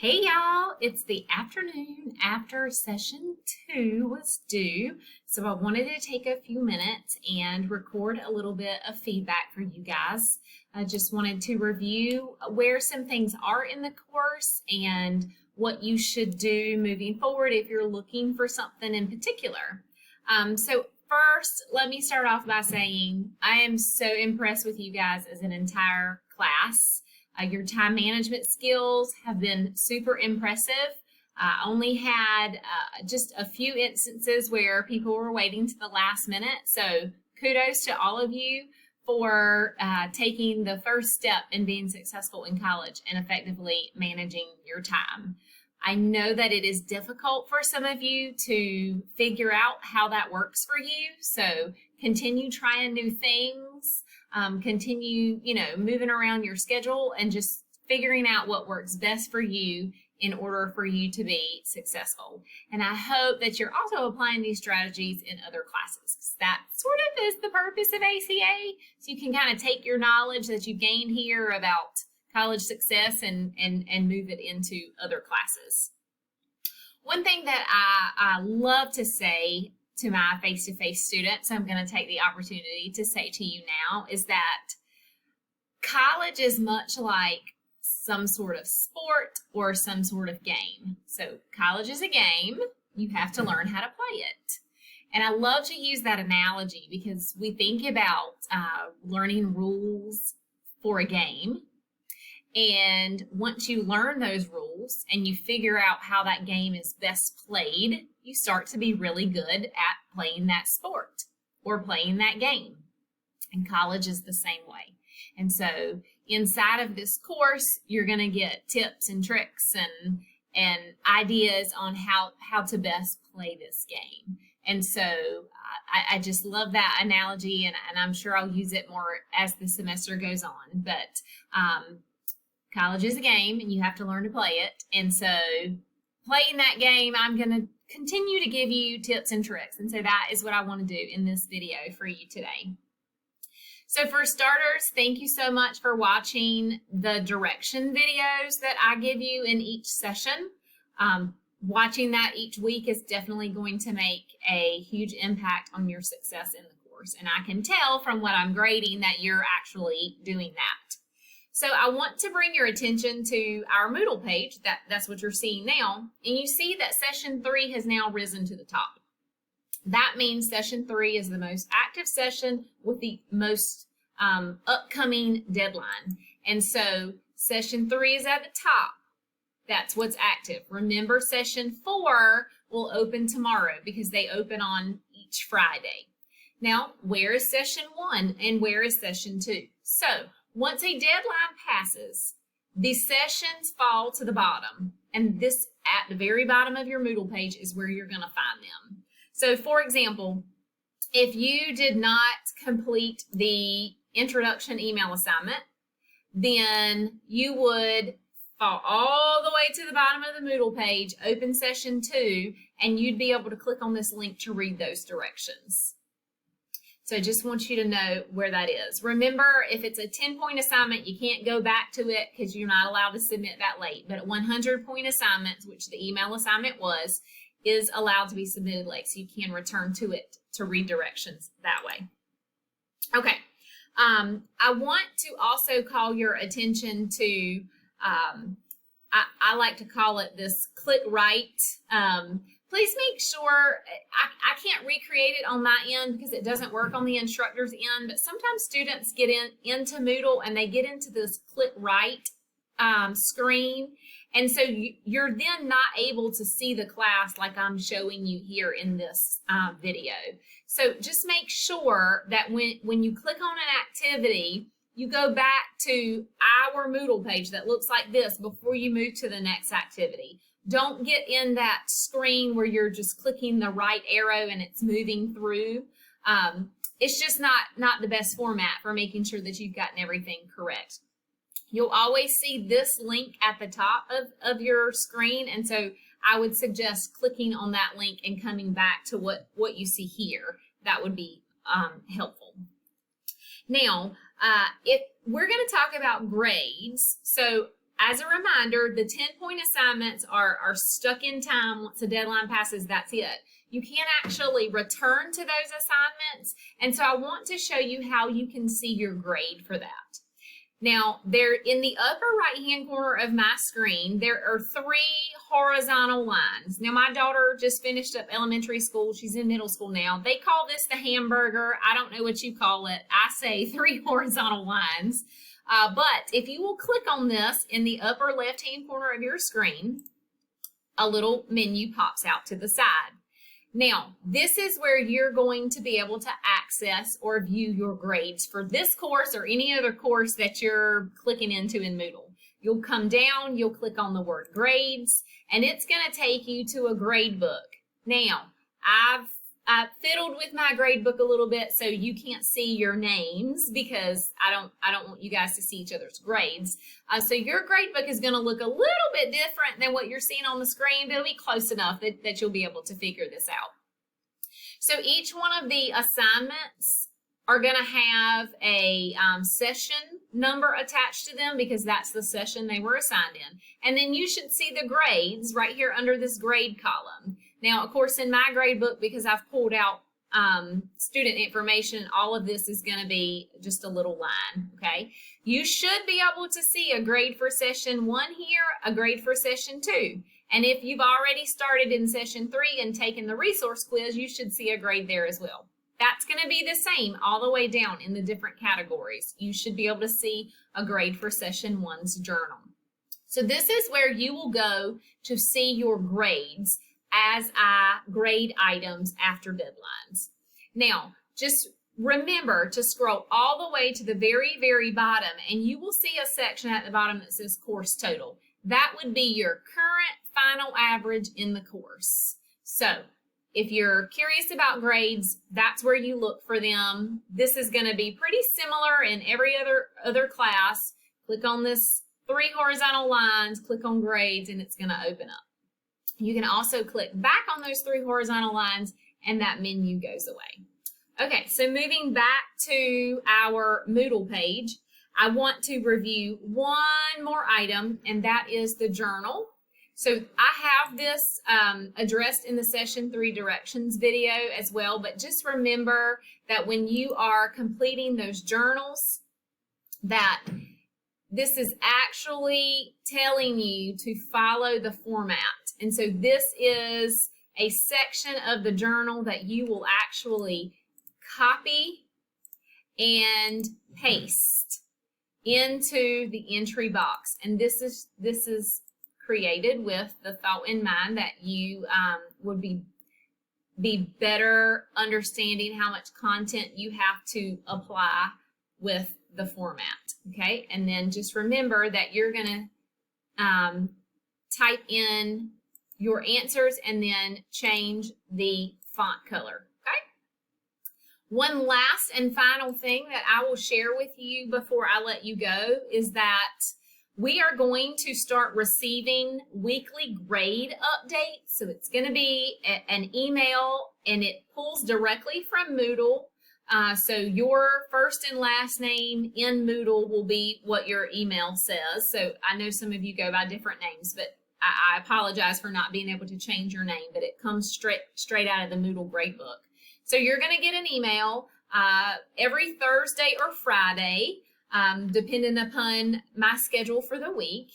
Hey y'all, it's the afternoon after session 2 was due, so I wanted to take a few minutes and record a little bit of feedback for you guys. I just wanted to review where some things are in the course and what you should do moving forward if you're looking for something in particular. So first, let me start off by saying I am so impressed with you guys as an entire class. Your time management skills have been super impressive. I only had just a few instances where people were waiting to the last minute. So kudos to all of you for taking the first step in being successful in college and effectively managing your time. I know that it is difficult for some of you to figure out how that works for you. So continue trying new things. Continue, moving around your schedule and just figuring out what works best for you in order for you to be successful. And I hope that you're also applying these strategies in other classes. That sort of is the purpose of ACA. So you can kind of take your knowledge that you gained here about college success and move it into other classes. One thing that I love to say to my face-to-face students, I'm going to take the opportunity to say to you now, is that college is much like some sort of sport or some sort of game. So college is a game. You have to learn how to play it. And I love to use that analogy because we think about learning rules for a game. And once you learn those rules and you figure out how that game is best played, you start to be really good at playing that sport or playing that game. And college is the same way. And so inside of this course, you're going to get tips and tricks and ideas on how to best play this game. And so I just love that analogy, and I'm sure I'll use it more as the semester goes on. But college is a game, and you have to learn to play it. And so playing that game, I'm going to continue to give you tips and tricks. And so that is what I want to do in this video for you today. So for starters, thank you so much for watching the direction videos that I give you in each session. Watching that each week is definitely going to make a huge impact on your success in the course. And I can tell from what I'm grading that you're actually doing that. So I want to bring your attention to our Moodle page. That's what you're seeing now. And you see that session 3 has now risen to the top. That means session 3 is the most active session with the most upcoming deadline. And so session 3 is at the top. That's what's active. Remember, session 4 will open tomorrow because they open on each Friday. Now, where is session 1 and where is session 2? So once a deadline passes, the sessions fall to the bottom, and this at the very bottom of your Moodle page is where you're going to find them. So for example, if you did not complete the introduction email assignment, then you would fall all the way to the bottom of the Moodle page, open session 2, and you'd be able to click on this link to read those directions. So I just want you to know where that is. Remember, if it's a 10-point assignment, you can't go back to it because you're not allowed to submit that late. But 100-point assignments, which the email assignment was, is allowed to be submitted late. So you can return to it to read directions that way. Okay. I want to also call your attention to, I like to call it this click right. Please make sure, I can't recreate it on my end because it doesn't work on the instructor's end, but sometimes students get into Moodle and they get into this click right screen. And so you're then not able to see the class like I'm showing you here in this video. So just make sure that when you click on an activity, you go back to our Moodle page that looks like this before you move to the next activity. Don't get in that screen where you're just clicking the right arrow and it's moving through. It's just not the best format for making sure that you've gotten everything correct. You'll always see this link at the top of your screen, and so I would suggest clicking on that link and coming back to what you see here. That would be helpful. Now, if we're going to talk about grades, so as a reminder, the 10-point assignments are stuck in time. Once the deadline passes, that's it. You can't actually return to those assignments. And so I want to show you how you can see your grade for that. Now, there in the upper right-hand corner of my screen, there are 3 horizontal lines. Now, my daughter just finished up elementary school. She's in middle school now. They call this the hamburger. I don't know what you call it. I say 3 horizontal lines. But if you will click on this in the upper left-hand corner of your screen, a little menu pops out to the side. Now, this is where you're going to be able to access or view your grades for this course or any other course that you're clicking into in Moodle. You'll come down, you'll click on the word grades, and it's going to take you to a grade book. Now, I've fiddled with my grade book a little bit so you can't see your names because I don't want you guys to see each other's grades. So your grade book is going to look a little bit different than what you're seeing on the screen, but it'll be close enough that you'll be able to figure this out. So each one of the assignments are going to have a session number attached to them because that's the session they were assigned in. And then you should see the grades right here under this grade column. Now, of course, in my grade book, because I've pulled out student information, all of this is going to be just a little line, okay? You should be able to see a grade for session 1 here, a grade for session 2. And if you've already started in session 3 and taken the resource quiz, you should see a grade there as well. That's going to be the same all the way down in the different categories. You should be able to see a grade for session 1's journal. So this is where you will go to see your grades as I grade items after deadlines. Now, just remember to scroll all the way to the very, very bottom, and you will see a section at the bottom that says course total. That would be your current final average in the course. So if you're curious about grades, that's where you look for them. This is going to be pretty similar in every other class. Click on this 3 horizontal lines, click on grades, and it's going to open up. You can also click back on those 3 horizontal lines and that menu goes away. Okay, so moving back to our Moodle page, I want to review one more item, and that is the journal. So I have this addressed in the session 3 directions video as well, but just remember that when you are completing those journals, that this is actually telling you to follow the format. And so this is a section of the journal that you will actually copy and paste into the entry box. And this is created with the thought in mind that you would be better understanding how much content you have to apply with the format. Okay, and then just remember that you're going to type in your answers and then change the font color. Okay. One last and final thing that I will share with you before I let you go is that we are going to start receiving weekly grade updates. So it's going to be an email, and it pulls directly from Moodle. So your first and last name in Moodle will be what your email says. So I know some of you go by different names, but I apologize for not being able to change your name, but it comes straight out of the Moodle gradebook. So you're going to get an email every Thursday or Friday, depending upon my schedule for the week,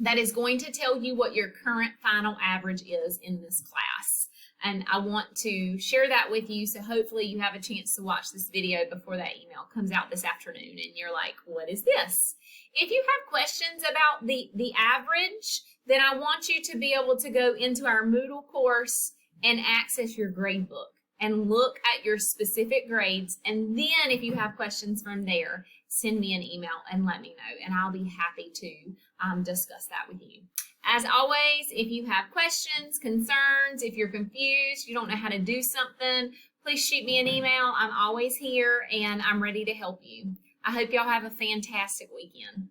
that is going to tell you what your current final average is in this class. And I want to share that with you, so hopefully you have a chance to watch this video before that email comes out this afternoon and you're like, what is this? If you have questions about the average, then I want you to be able to go into our Moodle course and access your grade book and look at your specific grades. And then if you have questions from there, send me an email and let me know, and I'll be happy to discuss that with you. As always, if you have questions, concerns, if you're confused, you don't know how to do something, please shoot me an email. I'm always here and I'm ready to help you. I hope y'all have a fantastic weekend.